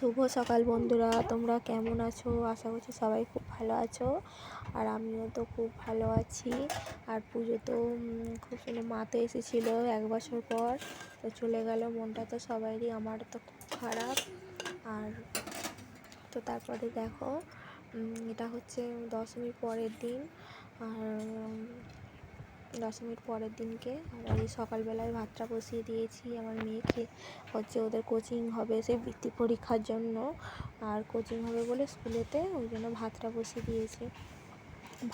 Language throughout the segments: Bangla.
শুভ সকাল বন্ধুরা, তোমরা কেমন আছো? আশা করছি সবাই খুব ভালো আছো। আর আমিও তো খুব ভালো আছি। আর পুজো তো খুব সুন্দর, মা তো এসেছিলো 1 বছর পর, তো চলে গেল। মনটা তো সবারই, আমার তো খুব খারাপ। আর তো তারপরে দেখো, এটা হচ্ছে দশমীর পরের দিন। আর দশমীর পরের দিনকে আবার এই সকালবেলায় ভাতটা বসিয়ে দিয়েছি। আমার মেয়েকে হচ্ছে ওদের কোচিং হবে সেই বৃত্তি পরীক্ষার জন্য, আর কোচিং হবে বলে স্কুলেতে, ওই জন্য ভাতটা বসিয়ে দিয়েছি।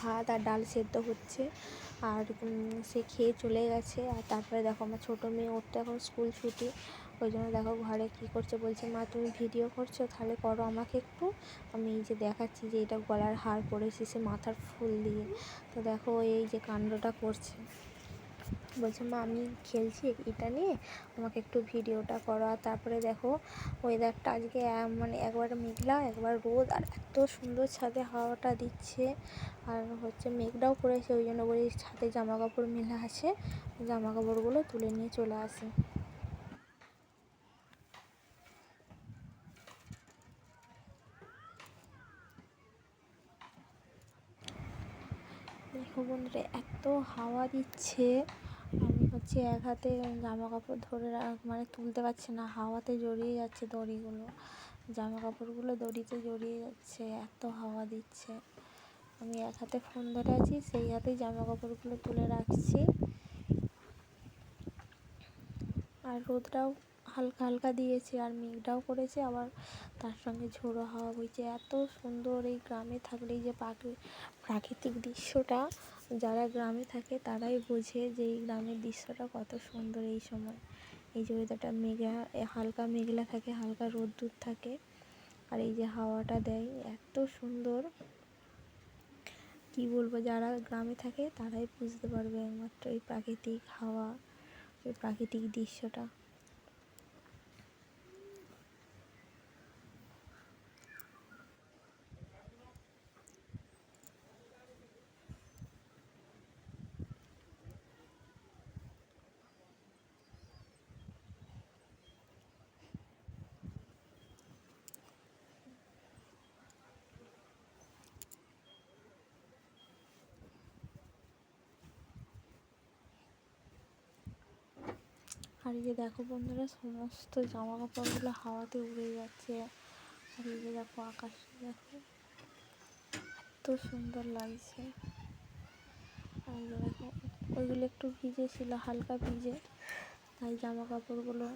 ভাত আর ডাল সেদ্ধ হচ্ছে, আর সে খেয়ে চলে গেছে। আর তারপরে দেখো আমার ছোটো মেয়ে, ওর তো এখন স্কুল ছুটি, ওই জন্য দেখো ঘরে কী করছে, বলছে মা তুমি ভিডিও করছো, তাহলে করো আমাকে একটু। আমি এই যে দেখাচ্ছি যে এটা গলার হার পরেছি সে মাথার ফুল দিয়ে। তো দেখো এই যে কাণ্ডটা করছে, বলছে মা আমি খেলছি এটা নিয়ে, আমাকে একটু ভিডিওটা করো। আর তারপরে দেখো ওয়েদারটা আজকে মানে একবার মেঘলা একবার রোদ, আর এত সুন্দর ছাদে হাওয়াটা দিচ্ছে। আর হচ্ছে মেঘটাও করেছে, ওই জন্য বলি ছাদে জামা কাপড় মেলা আছে, জামা কাপড়গুলো তুলে নিয়ে চলে আসে। দেখো বন্ধুরা, এত হাওয়া দিচ্ছে, আমি হচ্ছে এক হাতে জামা কাপড় ধরে মানে তুলতে পারছি না, হাওয়াতে জড়িয়ে যাচ্ছে দড়িগুলো, জামা কাপড়গুলো দড়িতে জড়িয়ে যাচ্ছে, এত হাওয়া দিচ্ছে। আমি এক হাতে ফোন ধরে আছি, সেই হাতেই জামা কাপড়গুলো তুলে রাখছি। আর রোদটাও হালকা হালকা দিয়েছে, আর মেঘটাও করেছে, আবার তার সঙ্গে ঝোড়ো হাওয়া বইছে। এত সুন্দর এই গ্রামে থাকলে, এই যে প্রাকৃতিক দৃশ্যটা, যারা গ্রামে থাকে তারাই বোঝে যে এই গ্রামের দৃশ্যটা কত সুন্দর। এই সময় এই যে ওয়েদারটা হালকা মেঘলা থাকে, হালকা রোদ্দুর থাকে, আর এই যে হাওয়াটা দেয়, এত সুন্দর। কি বলবো, যারা গ্রামে থাকে তারাই বুঝতে পারবে একমাত্র এই প্রাকৃতিক হাওয়া, এই প্রাকৃতিক দৃশ্যটা। আর এই যে দেখো বন্ধুরা, সমস্ত জামা কাপড়গুলো হাওয়াতে উড়ে যাচ্ছে। আর এই যে দেখো আকাশটা দেখো, এত সুন্দর লাগছে। আর এই যে দেখো ওইগুলো একটু ভিজে ছিল, হালকা ভিজে, তাই জামা কাপড়গুলো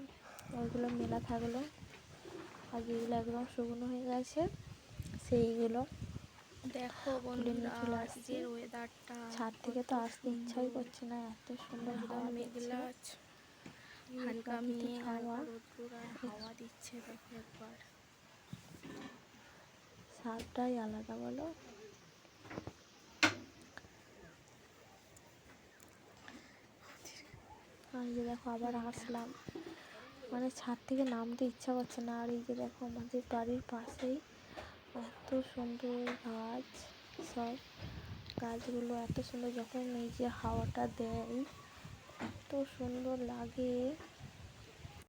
ওইগুলো মেলা থাকলো। আর যেগুলো একদম শুকনো হয়ে গেছে সেইগুলো দেখো বন্ধুরা, আজকের ওয়েদারটা ছাদ থেকে তো আসতে ইচ্ছাই করছে না, এত সুন্দর হাওয়া দিচ্ছে, মেঘলা, হালকা প্রাকৃতিক মেঘ, হাওয়া। হালকা রোদ্দুর আর হাওয়া দিচ্ছে। দেখো একবার, স্বাদটাই আলাদা বলো। আর এই যে দেখো আবার আসলাম, মানে ছাদ থেকে নামতে ইচ্ছা করছে না। আর এই যে দেখো আমাদের বাড়ির পাশেই এত সুন্দর গাছ, সব গাছগুলো এত সুন্দর, যখন এই যে হাওয়াটা দেয় এত সুন্দর লাগে।